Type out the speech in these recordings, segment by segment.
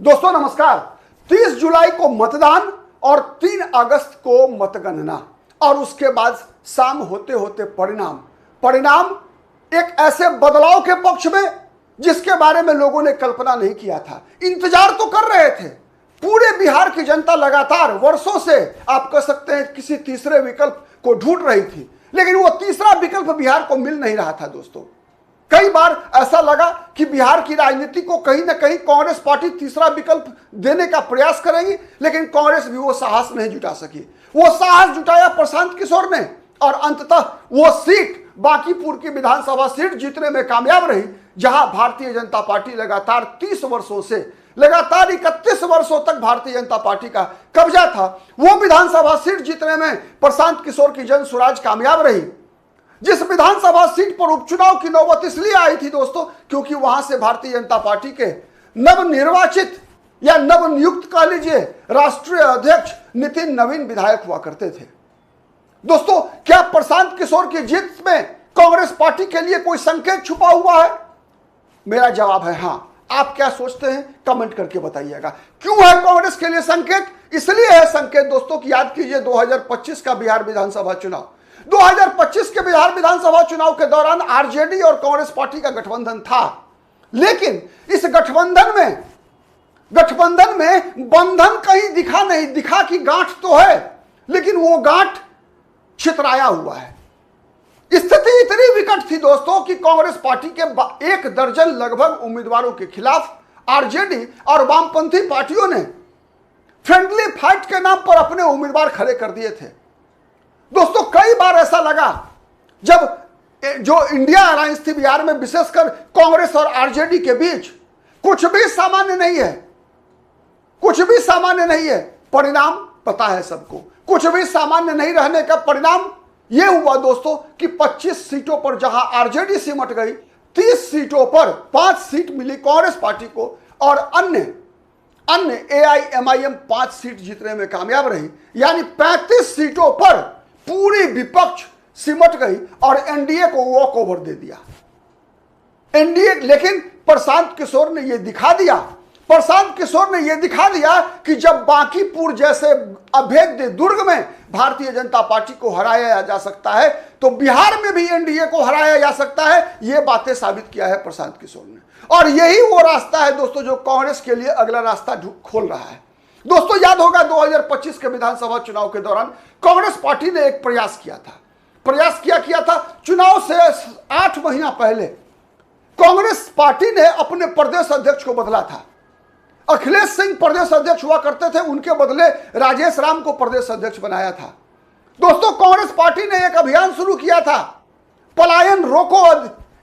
दोस्तों नमस्कार। 30 जुलाई को मतदान और 3 अगस्त को मतगणना और उसके बाद शाम होते होते परिणाम एक ऐसे बदलाव के पक्ष में जिसके बारे में लोगों ने कल्पना नहीं किया था। इंतजार तो कर रहे थे, पूरे बिहार की जनता लगातार वर्षों से आप कह सकते हैं किसी तीसरे विकल्प को ढूंढ रही थी, लेकिन वो तीसरा विकल्प बिहार को मिल नहीं रहा था। दोस्तों कई बार ऐसा लगा कि बिहार की राजनीति को कहीं ना कहीं कांग्रेस पार्टी तीसरा विकल्प देने का प्रयास करेगी, लेकिन कांग्रेस भी वो साहस नहीं जुटा सकी। वो साहस जुटाया प्रशांत किशोर ने और अंततः वो सीट बांकीपुर की विधानसभा सीट जीतने में कामयाब रही, जहां भारतीय जनता पार्टी लगातार 30 वर्षों से लगातार 31 वर्षों तक भारतीय जनता पार्टी का कब्जा था। वो विधानसभा सीट जीतने में प्रशांत किशोर की जन स्वराज कामयाब रही। जिस विधानसभा सीट पर उपचुनाव की नौबत इसलिए आई थी दोस्तों, क्योंकि वहां से भारतीय जनता पार्टी के नवनिर्वाचित या नवनियुक्त कह लीजिए राष्ट्रीय अध्यक्ष नितिन नवीन विधायक हुआ करते थे। दोस्तों क्या प्रशांत किशोर की जीत में कांग्रेस पार्टी के लिए कोई संकेत छुपा हुआ है? मेरा जवाब है हां। आप क्या सोचते हैं कमेंट करके बताइएगा। क्यों है कांग्रेस के लिए संकेत? इसलिए है संकेत दोस्तों कि याद कीजिए 2025 का बिहार विधानसभा चुनाव। 2025 के बिहार विधानसभा चुनाव के दौरान आरजेडी और कांग्रेस पार्टी का गठबंधन था, लेकिन इस गठबंधन में बंधन कहीं दिखा नहीं। दिखा कि गांठ तो है, लेकिन वो गांठ छितराया हुआ है। स्थिति इतनी विकट थी दोस्तों कि कांग्रेस पार्टी के 1 दर्जन लगभग उम्मीदवारों के खिलाफ आरजेडी और वामपंथी पार्टियों ने फ्रेंडली फाइट के नाम पर अपने उम्मीदवार खड़े कर दिए थे। दोस्तों कई बार ऐसा लगा जब जो इंडिया अलायंस थी बिहार में, विशेषकर कांग्रेस और आरजेडी के बीच कुछ भी सामान्य नहीं है। परिणाम पता है सबको। कुछ भी सामान्य नहीं रहने का परिणाम यह हुआ दोस्तों कि 25 सीटों पर जहां आरजेडी सिमट गई, 30 सीटों पर 5 सीट मिली कांग्रेस पार्टी को और अन्य एआईएमआईएम 5 सीट जीतने में कामयाब रही। यानी 35 सीटों पर पूरी विपक्ष सिमट गई और एनडीए को वॉक ओवर दे दिया। लेकिन प्रशांत किशोर ने यह दिखा दिया कि जब बांकीपुर जैसे अभेद्य दुर्ग में भारतीय जनता पार्टी को हराया जा सकता है, तो बिहार में भी एनडीए को हराया जा सकता है। यह बातें साबित किया है प्रशांत किशोर ने, और यही वो रास्ता है दोस्तों जो कांग्रेस के लिए अगला रास्ता खोल रहा है। दोस्तों याद होगा 2025 के विधानसभा चुनाव के दौरान कांग्रेस पार्टी ने एक प्रयास किया था। चुनाव से 8 महीना पहले कांग्रेस पार्टी ने अपने प्रदेश अध्यक्ष को बदला था। अखिलेश सिंह प्रदेश अध्यक्ष हुआ करते थे, उनके बदले राजेश राम को प्रदेश अध्यक्ष बनाया था। दोस्तों कांग्रेस पार्टी ने एक अभियान शुरू किया था, पलायन रोको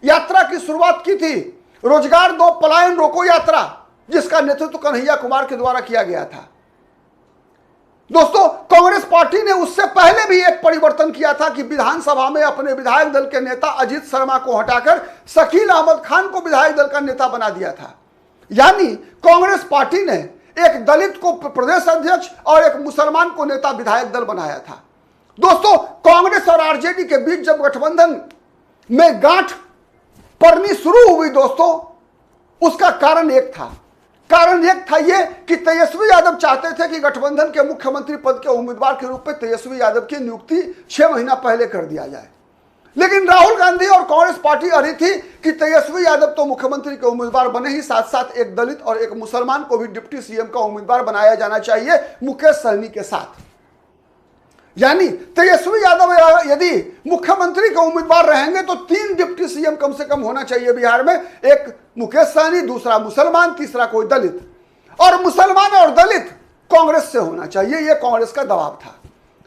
यात्रा की शुरुआत की थी। रोजगार दो पलायन रोको यात्रा, जिसका नेतृत्व कन्हैया कुमार के द्वारा किया गया था। दोस्तों कांग्रेस पार्टी ने उससे पहले भी एक परिवर्तन किया था कि विधानसभा में अपने विधायक दल के नेता अजीत शर्मा को हटाकर शकील अहमद खान को विधायक दल का नेता बना दिया था। यानी कांग्रेस पार्टी ने एक दलित को प्रदेश अध्यक्ष और एक मुसलमान को नेता विधायक दल बनाया था। दोस्तों कांग्रेस और आरजेडी के बीच जब गठबंधन में गांठ पड़नी शुरू हुई दोस्तों, उसका कारण एक था यह कि तेजस्वी यादव चाहते थे कि गठबंधन के मुख्यमंत्री पद के उम्मीदवार के रूप में तेजस्वी यादव की नियुक्ति 6 महीना पहले कर दिया जाए। लेकिन राहुल गांधी और कांग्रेस पार्टी अड़ी थी कि तेजस्वी यादव तो मुख्यमंत्री के उम्मीदवार बने ही, साथ साथ एक दलित और एक मुसलमान को भी डिप्टी सीएम का उम्मीदवार बनाया जाना चाहिए मुकेश सहनी के साथ। यानी तेजस्वी यादव यदि मुख्यमंत्री के उम्मीदवार रहेंगे तो 3 डिप्टी सीएम कम से कम होना चाहिए बिहार में। एक मुकेश सहनी, दूसरा मुसलमान, तीसरा कोई दलित, और मुसलमान और दलित कांग्रेस से होना चाहिए। यह कांग्रेस का दबाव था,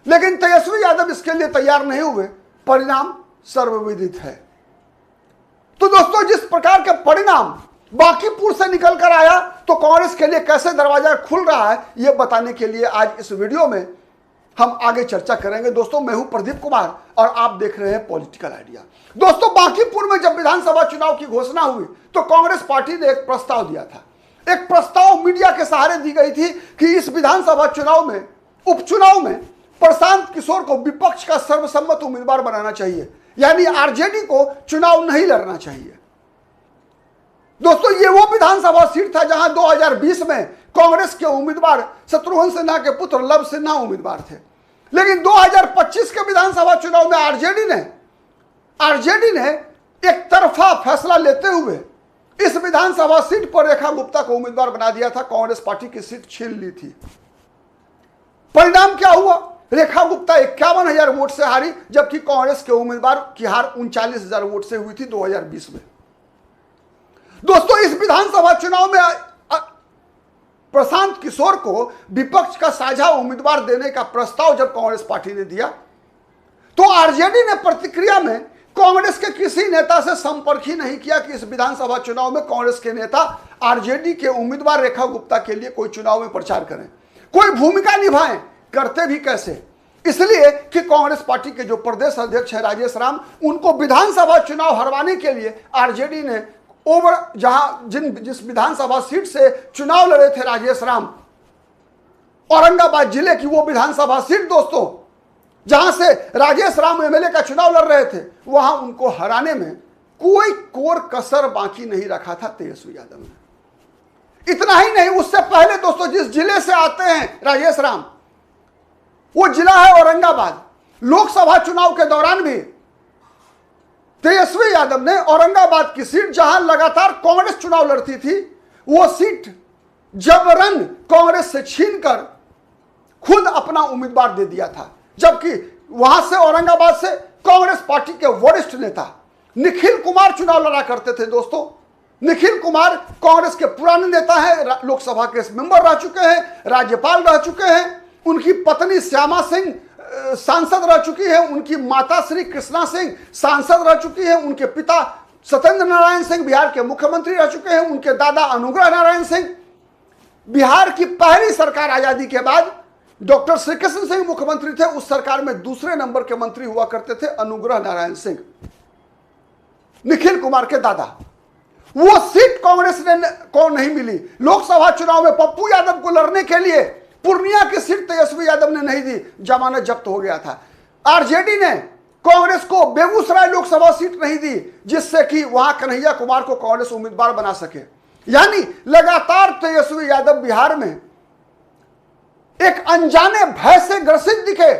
लेकिन तेजस्वी यादव इसके लिए तैयार नहीं हुए। परिणाम सर्वविदित है। तो दोस्तों जिस प्रकार के परिणाम बांकीपुर से निकल कर आया, तो कांग्रेस के लिए कैसे दरवाजा खुल रहा है यह बताने के लिए आज इस वीडियो में हम आगे चर्चा करेंगे। दोस्तों मैं हूं प्रदीप कुमार और आप देख रहे हैं पॉलिटिकल आइडिया। दोस्तों बांकीपुर में जब विधानसभा चुनाव की घोषणा हुई तो कांग्रेस पार्टी ने एक प्रस्ताव दिया था। एक प्रस्ताव मीडिया के सहारे दी गई थी कि इस विधानसभा चुनाव में, उपचुनाव में प्रशांत किशोर को विपक्ष का सर्वसम्मत उम्मीदवार बनाना चाहिए, यानी आरजेडी को चुनाव नहीं लड़ना चाहिए। दोस्तों ये वो विधानसभा सीट था जहां 2020 में कांग्रेस के उम्मीदवार शत्रुघ्न सिन्हा के पुत्र लव सिन्हा उम्मीदवार थे। लेकिन 2025 के विधानसभा चुनाव में आरजेडी ने एक तरफा फैसला लेते हुए इस विधानसभा सीट पर रेखा गुप्ता को उम्मीदवार बना दिया था। कांग्रेस पार्टी की सीट छीन ली थी। परिणाम क्या हुआ? रेखा गुप्ता 51,000 वोट से हारी, जबकि कांग्रेस के उम्मीदवार की हार 39,000 वोट से हुई थी 2020 में। दोस्तों इस विधानसभा चुनाव में प्रशांत किशोर को विपक्ष का साझा उम्मीदवार देने का प्रस्ताव जब कांग्रेस पार्टी ने दिया तो आरजेडी ने प्रतिक्रिया में कांग्रेस के किसी नेता से संपर्क ही नहीं किया कि इस विधानसभा चुनाव में कांग्रेस के नेता आरजेडी के उम्मीदवार रेखा गुप्ता के लिए कोई चुनाव में प्रचार करें, कोई भूमिका निभाएं। करते भी कैसे? इसलिए कि कांग्रेस पार्टी के जो प्रदेश अध्यक्ष है राजेश राम, उनको विधानसभा चुनाव हरवाने के लिए आरजेडी ने जिस विधानसभा सीट से चुनाव लड़े थे राजेश राम, औरंगाबाद जिले की वो विधानसभा सीट दोस्तों, जहां से राजेश राम एमएलए का चुनाव लड़ रहे थे, वहां उनको हराने में कोई कोर कसर बाकी नहीं रखा था तेजस्वी यादव ने। इतना ही नहीं, उससे पहले दोस्तों जिस जिले से आते हैं राजेश राम, वो जिला है औरंगाबाद। लोकसभा चुनाव के दौरान भी तेजस्वी यादव ने औरंगाबाद की सीट, जहां लगातार कांग्रेस चुनाव लड़ती थी, वो सीट जबरन कांग्रेस से छीनकर खुद अपना उम्मीदवार दे दिया था। जबकि वहां से औरंगाबाद से कांग्रेस पार्टी के वरिष्ठ नेता निखिल कुमार चुनाव लड़ा करते थे दोस्तों। निखिल कुमार कांग्रेस के पुराने नेता हैं, लोकसभा के मेंबर रह चुके हैं, राज्यपाल रह चुके हैं। उनकी पत्नी श्यामा सिंह सांसद रह चुकी है, उनकी माता श्री कृष्णा सिंह सांसद रह चुकी है, उनके पिता सत्येंद्र नारायण सिंह बिहार के मुख्यमंत्री रह चुके हैं, उनके दादा अनुग्रह नारायण सिंह बिहार की पहली सरकार आजादी के बाद डॉक्टर श्री कृष्ण सिंह मुख्यमंत्री थे, उस सरकार में दूसरे नंबर के मंत्री हुआ करते थे अनुग्रह नारायण सिंह, निखिल कुमार के दादा। वो सीट कांग्रेस को नहीं मिली। लोकसभा चुनाव में पप्पू यादव को लड़ने के लिए पूर्णिया की सीट तेजस्वी यादव ने नहीं दी, जमानत जब्त हो गया था। आरजेडी ने कांग्रेस को बेगूसराय लोकसभा सीट नहीं दी, जिससे कि वहां कन्हैया कुमार को कांग्रेस उम्मीदवार बना सके। यानी लगातार तेजस्वी यादव बिहार में एक अनजाने भय से ग्रसित दिखे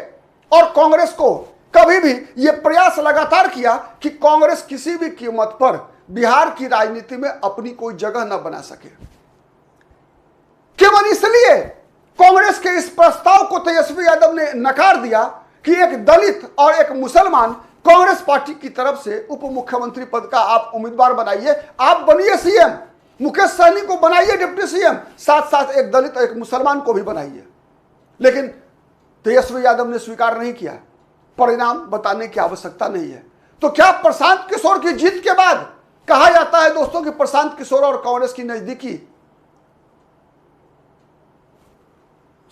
और कांग्रेस को कभी भी यह प्रयास लगातार किया कि कांग्रेस किसी भी कीमत पर बिहार की राजनीति में अपनी कोई जगह न बना सके। केवल इसलिए कांग्रेस के इस प्रस्ताव को तेजस्वी यादव ने नकार दिया कि एक दलित और एक मुसलमान कांग्रेस पार्टी की तरफ से उप मुख्यमंत्री पद का आप उम्मीदवार बनाइए, आप बनिए सीएम, मुकेश सहनी को बनाइए डिप्टी सीएम, साथ साथ एक दलित और एक मुसलमान को भी बनाइए। लेकिन तेजस्वी यादव ने स्वीकार नहीं किया। परिणाम बताने की आवश्यकता नहीं है। तो क्या प्रशांत किशोर की जीत के बाद कहा जाता है दोस्तों कि प्रशांत किशोर और कांग्रेस की नजदीकी?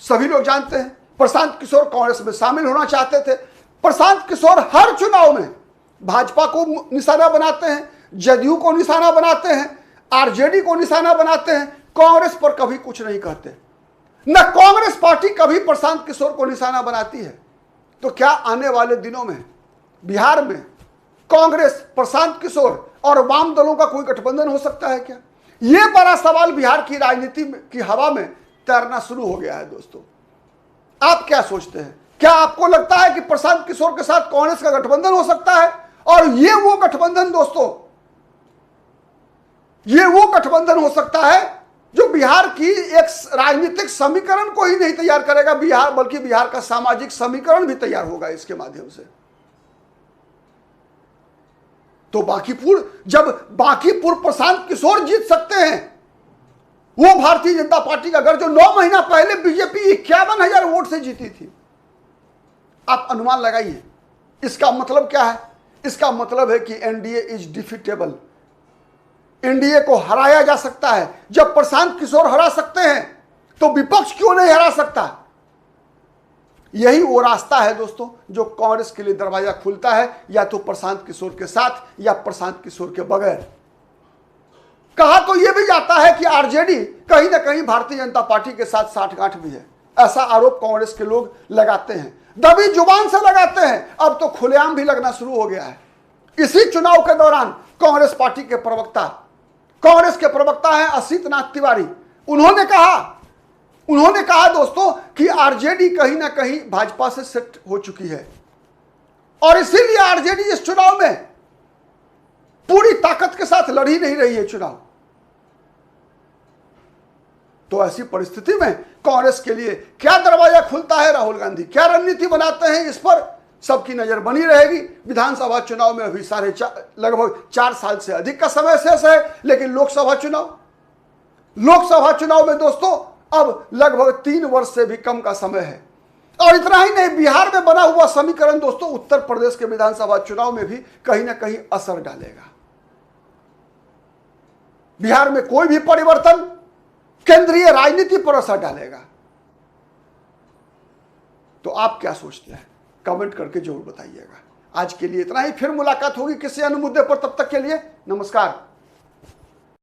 सभी लोग जानते हैं प्रशांत किशोर कांग्रेस में शामिल होना चाहते थे। प्रशांत किशोर हर चुनाव में भाजपा को निशाना बनाते हैं, जदयू को निशाना बनाते हैं, आरजेडी को निशाना बनाते हैं, कांग्रेस पर कभी कुछ नहीं कहते। न कांग्रेस पार्टी कभी प्रशांत किशोर को निशाना बनाती है। तो क्या आने वाले दिनों में बिहार में कांग्रेस, प्रशांत किशोर और वाम दलों का कोई गठबंधन हो सकता है क्या? यह बड़ा सवाल बिहार की राजनीति की हवा में तैरना शुरू हो गया है दोस्तों। आप क्या सोचते हैं? क्या आपको लगता है कि प्रशांत किशोर के साथ कांग्रेस का गठबंधन हो सकता है? और यह वो गठबंधन दोस्तों, यह वो गठबंधन हो सकता है जो बिहार की एक राजनीतिक समीकरण को ही नहीं तैयार करेगा बिहार, बल्कि बिहार का सामाजिक समीकरण भी तैयार होगा इसके माध्यम से। तो जब बांकीपुर प्रशांत किशोर जीत सकते हैं, वो भारतीय जनता पार्टी का गढ़ जो 9 महीना पहले बीजेपी 51,000 वोट से जीती थी, आप अनुमान लगाइए इसका मतलब क्या है? इसका मतलब है कि एनडीए इज डिफीटेबल। एनडीए को हराया जा सकता है। जब प्रशांत किशोर हरा सकते हैं तो विपक्ष क्यों नहीं हरा सकता? यही वो रास्ता है दोस्तों जो कांग्रेस के लिए दरवाजा खुलता है, या तो प्रशांत किशोर के साथ या प्रशांत किशोर के बगैर। कहा तो यह भी जाता है कि आरजेडी कहीं ना कहीं भारतीय जनता पार्टी के साथ साठगांठ भी है। ऐसा आरोप कांग्रेस के लोग लगाते हैं, दबी जुबान से लगाते हैं, अब तो खुलेआम भी लगना शुरू हो गया है। इसी चुनाव के दौरान कांग्रेस पार्टी के प्रवक्ता कांग्रेस के प्रवक्ता हैं असित नाथ तिवारी, उन्होंने कहा दोस्तों कि आरजेडी कहीं ना कहीं भाजपा से सेट हो चुकी है और इसीलिए आरजेडी इस चुनाव में पूरी ताकत के साथ लड़ ही नहीं रही है चुनाव। तो ऐसी परिस्थिति में कांग्रेस के लिए क्या दरवाजा खुलता है, राहुल गांधी क्या रणनीति बनाते हैं, इस पर सबकी नजर बनी रहेगी। विधानसभा चुनाव में अभी लगभग 4 साल से अधिक का समय शेष है, लेकिन लोकसभा चुनाव में दोस्तों अब लगभग 3 वर्ष से भी कम का समय है। और इतना ही नहीं, बिहार में बना हुआ समीकरण दोस्तों उत्तर प्रदेश के विधानसभा चुनाव में भी कहीं ना कहीं असर डालेगा। बिहार में कोई भी परिवर्तन केंद्रीय राजनीति पर असर डालेगा। तो आप क्या सोचते हैं, कमेंट करके जरूर बताइएगा। आज के लिए इतना ही, फिर मुलाकात होगी किसी अन्य मुद्दे पर। तब तक के लिए नमस्कार।